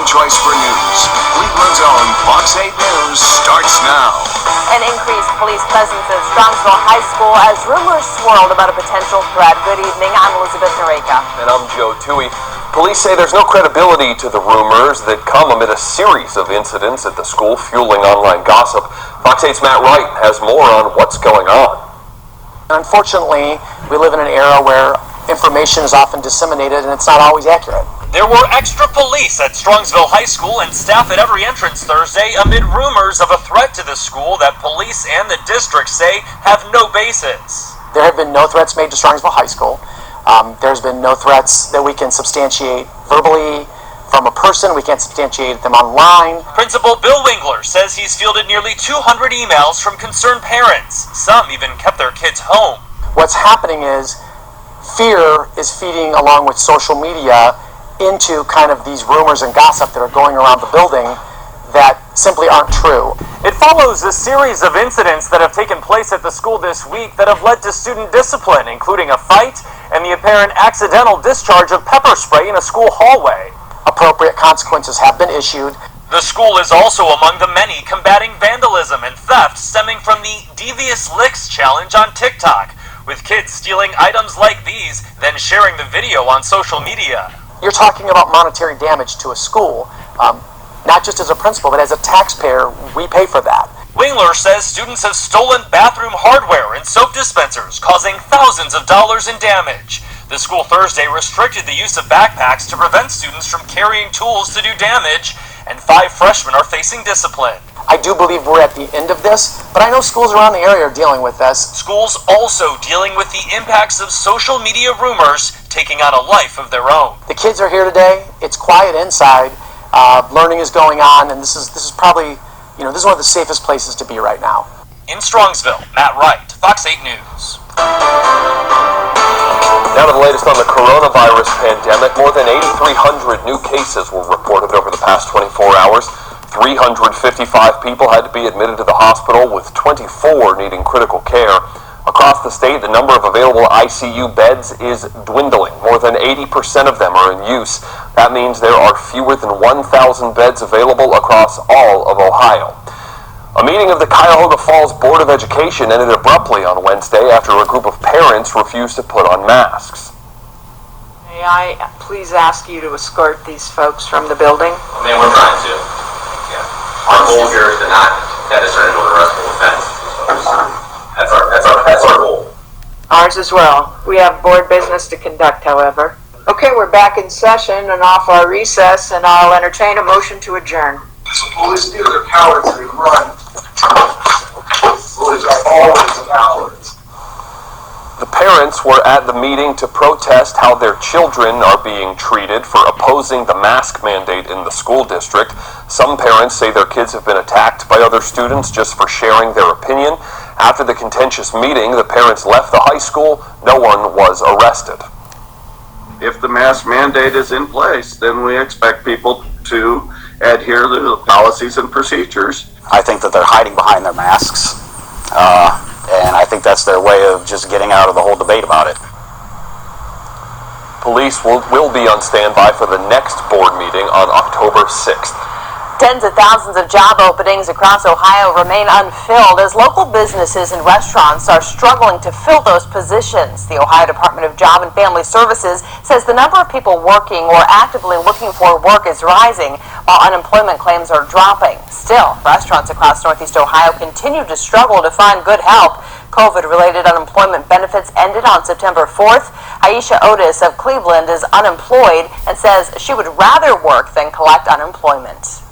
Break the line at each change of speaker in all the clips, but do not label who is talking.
choice for news. Cleveland's own Fox 8 News starts now.
An increased police presence at Strongsville High School as rumors swirled about a potential threat. Good evening, I'm Elizabeth Nareka.
And I'm Joe Toohey. Police say there's no credibility to the rumors that come amid a series of incidents at the school fueling online gossip. Fox 8's Matt Wright has more on what's going on.
Unfortunately, we live in an era where information is often disseminated and it's not always accurate.
There were extra police at Strongsville High School and staff at every entrance Thursday amid rumors of a threat to the school that police and the district say have no basis.
There have been no threats made to Strongsville High School. There's been no threats that we can substantiate verbally from a person. We can't substantiate them online.
Principal Bill Wingler says he's fielded nearly 200 emails from concerned parents. Some even kept their kids home.
What's happening is fear is feeding along with social media into kind of these rumors and gossip that are going around the building that simply aren't true.
It follows a series of incidents that have taken place at the school this week that have led to student discipline, including a fight and the apparent accidental discharge of pepper spray in a school hallway.
Appropriate consequences have been issued.
The school is also among the many combating vandalism and theft stemming from the Devious Licks challenge on TikTok, with kids stealing items like these, then sharing the video on social media.
You're talking about monetary damage to a school, not just as a principal, but as a taxpayer, we pay for that.
Wingler says students have stolen bathroom hardware and soap dispensers, causing thousands of dollars in damage. The school Thursday restricted the use of backpacks to prevent students from carrying tools to do damage, and 5 freshmen are facing discipline.
I do believe we're at the end of this, but I know schools around the area are dealing with this.
Schools also dealing with the impacts of social media rumors taking on a life of their own.
The kids are here today. It's quiet inside. Learning is going on, and this is probably, this is one of the safest places to be right now.
In Strongsville, Matt Wright, Fox 8 News.
Now to the latest on the coronavirus pandemic. More than 8,300 new cases were reported over the past 24 hours. 355 people had to be admitted to the hospital, with 24 needing critical care. Across the state, the number of available ICU beds is dwindling. More than 80% of them are in use. That means there are fewer than 1,000 beds available across all of Ohio. A meeting of the Cuyahoga Falls Board of Education ended abruptly on Wednesday after a group of parents refused to put on masks.
May I please ask you to escort these folks from the building?
Ma'am, we're trying to. Our goal here is to not have this turn into an arrestable offense. That's our goal.
Ours as well. We have board business to conduct, however. Okay, we're back in session and off our recess, and I'll entertain a motion to adjourn.
So police do their cowards and run. Police are always cowards.
The parents were at the meeting to protest how their children are being treated for opposing the mask mandate in the school district. Some parents say their kids have been attacked by other students just for sharing their opinion. After the contentious meeting, the parents left the high school. No one was arrested.
If the mask mandate is in place, then we expect people to adhere to the policies and procedures.
I think that they're hiding behind their masks. And I think that's their way of just getting out of the whole debate about it.
Police will be on standby for the next board meeting on October 6th.
Tens of thousands of job openings across Ohio remain unfilled as local businesses and restaurants are struggling to fill those positions. The Ohio Department of Job and Family Services says the number of people working or actively looking for work is rising while unemployment claims are dropping. Still, restaurants across Northeast Ohio continue to struggle to find good help. COVID-related unemployment benefits ended on September 4th. Aisha Otis of Cleveland is unemployed and says she would rather work than collect unemployment.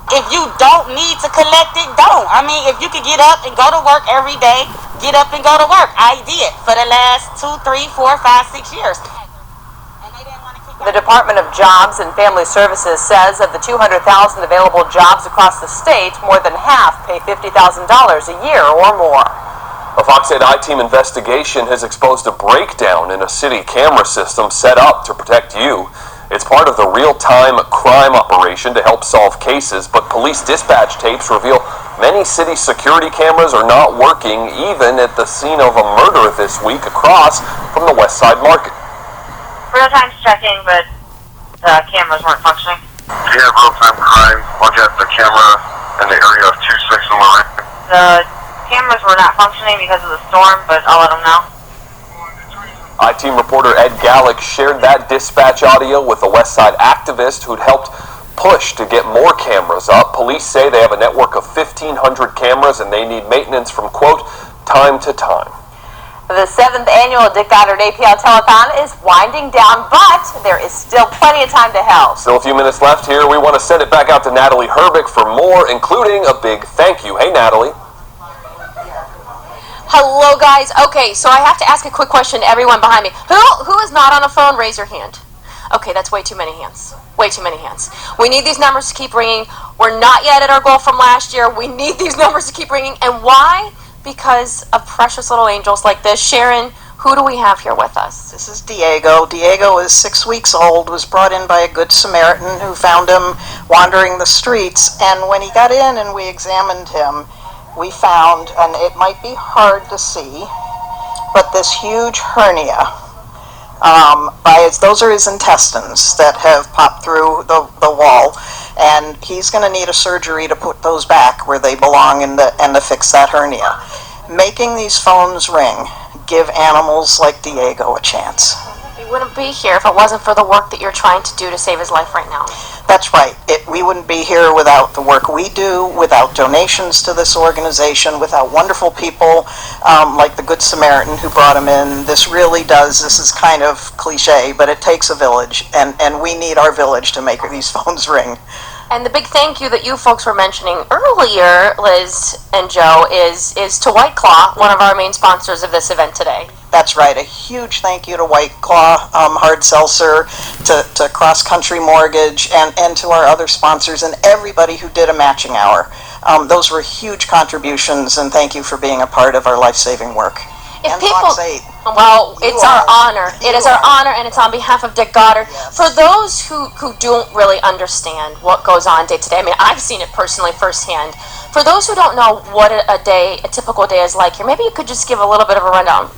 If you don't need to collect it, don't. I mean, if you could get up and go to work every day, get up and go to work. I did for the last 2, 3, 4, 5, 6 years.
The Department of Jobs and Family Services says of the 200,000 available jobs across the state, more than half pay $50,000 a year or more.
A Fox 8 I-Team investigation has exposed a breakdown in a city camera system set up to protect you. It's part of the real-time crime operation to help solve cases, but police dispatch tapes reveal many city security cameras are not working, even at the scene of a murder this week across from the West Side Market.
Real-time's checking, but the cameras weren't functioning.
Do you have real-time crime? Look at the camera in the area of 26 and Lorraine.
The cameras were not functioning because of the storm, but I'll let them know.
I-Team reporter Ed Gallick shared that dispatch audio with a Westside activist who'd helped push to get more cameras up. Police say they have a network of 1,500 cameras and they need maintenance from, quote, time to time.
The 7th annual Dick Goddard APL Telethon is winding down, but there is still plenty of time to help.
Still a few minutes left here. We want to send it back out to Natalie Herbick for more, including a big thank you. Hey, Natalie.
Hello, guys. Okay, so I have to ask a quick question to everyone behind me. Who is not on a phone? Raise your hand. Okay, that's way too many hands. Way too many hands. We need these numbers to keep ringing. We're not yet at our goal from last year. We need these numbers to keep ringing. And why? Because of precious little angels like this. Sharon, who do we have here with us?
This is Diego. Diego is 6 weeks old, was brought in by a good Samaritan who found him wandering the streets. And when he got in and we examined him, we found, and it might be hard to see, but this huge hernia. Those are his intestines that have popped through the wall, and he's going to need a surgery to put those back where they belong and to fix that hernia. Making these phones ring give animals like Diego a chance.
We wouldn't be here if it wasn't for the work that you're trying to do to save his life right now.
That's right. We wouldn't be here without the work we do, without donations to this organization, without wonderful people like the Good Samaritan who brought him in. This is kind of cliche, but it takes a village, and we need our village to make these phones ring.
And the big thank you that you folks were mentioning earlier, Liz and Joe, is to White Claw, one of our main sponsors of this event today.
That's right. A huge thank you to White Claw, Hard Seltzer, to Cross Country Mortgage, and to our other sponsors and everybody who did a matching hour. Those were huge contributions, and thank you for being a part of our life-saving work.
If
and
people,
Fox 8.
Well, it's our honor. It is our honor, and it's on behalf of Dick Goddard. Yes. For those who don't really understand what goes on day to day, I mean, I've seen it personally firsthand. For those who don't know what a typical day is like here, maybe you could just give a little bit of a rundown.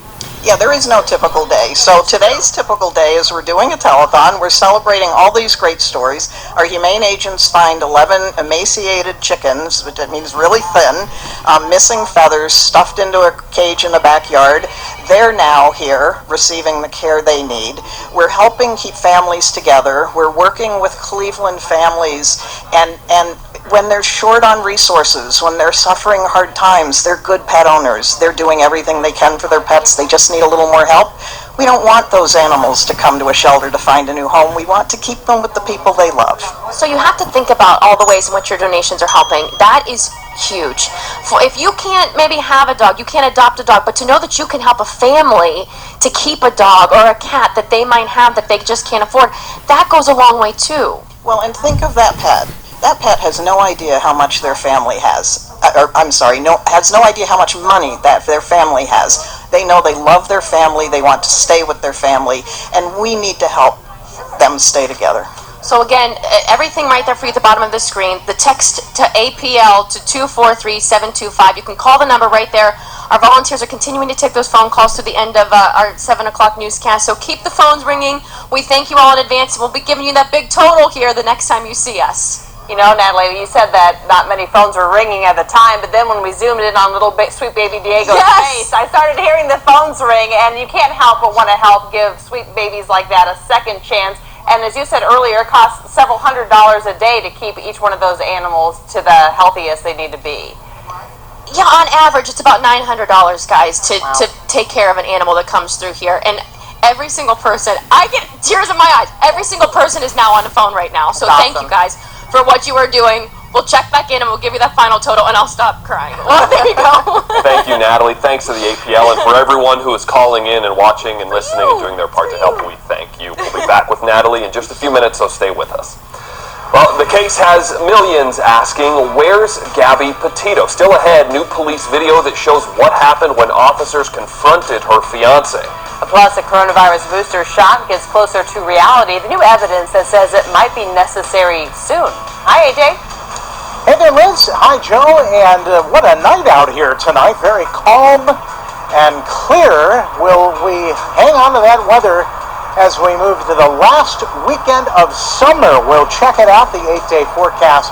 Yeah, there is no typical day. So today's typical day is we're doing a telethon. We're celebrating all these great stories. Our humane agents find 11 emaciated chickens, which means really thin, missing feathers, stuffed into a cage in the backyard. They're now here receiving the care they need. We're helping keep families together. We're working with Cleveland families, and when they're short on resources, when they're suffering hard times, they're good pet owners. They're doing everything they can for their pets. They just need a little more help. We don't want those animals to come to a shelter to find a new home. We want to keep them with the people they love.
So you have to think about all the ways in which your donations are helping. That is huge. If you can't maybe have a dog, you can't adopt a dog, but to know that you can help a family to keep a dog or a cat that they might have that they just can't afford, that goes a long way too.
Well, and think of that pet. That pet has no idea how much their family has. Has no idea how much money that their family has. They know they love their family, they want to stay with their family, and we need to help them stay together.
So again, everything right there for you at the bottom of the screen. The text to APL to 243-725. You can call the number right there. Our volunteers are continuing to take those phone calls to the end of our 7 o'clock newscast. So keep the phones ringing. We thank you all in advance. We'll be giving you that big total here the next time you see us.
You know, Natalie, you said that not many phones were ringing at the time, but then when we zoomed in on little sweet baby Diego's face, I started hearing the phones ring, and you can't help but want to help give sweet babies like that a second chance. And as you said earlier, it costs several $100s a day to keep each one of those animals to the healthiest they need to be.
Yeah, on average, it's about $900, guys, to take care of an animal that comes through here. And every single person, I get tears in my eyes. Every single person is now on the phone right now. So thank you guys for what you are doing. We'll check back in and we'll give you that final total, and I'll stop crying. Well, there you go.
Thank you, Natalie. Thanks to the APL and for everyone who is calling in and watching and listening and doing their part to help. We thank you. We'll be back with Natalie in just a few minutes, so stay with us. Well, the case has millions asking, where's Gabby Petito? Still ahead, new police video that shows what happened when officers confronted her fiancé.
Plus, a coronavirus booster shot gets closer to reality. The new evidence that says it might be necessary soon. Hi, AJ.
Hey there, Liz. Hi, Joe. And what a night out here tonight. Very calm and clear. Will we hang on to that weather as we move to the last weekend of summer. We'll check it out. The 8-day forecast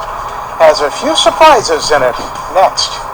has a few surprises in it next.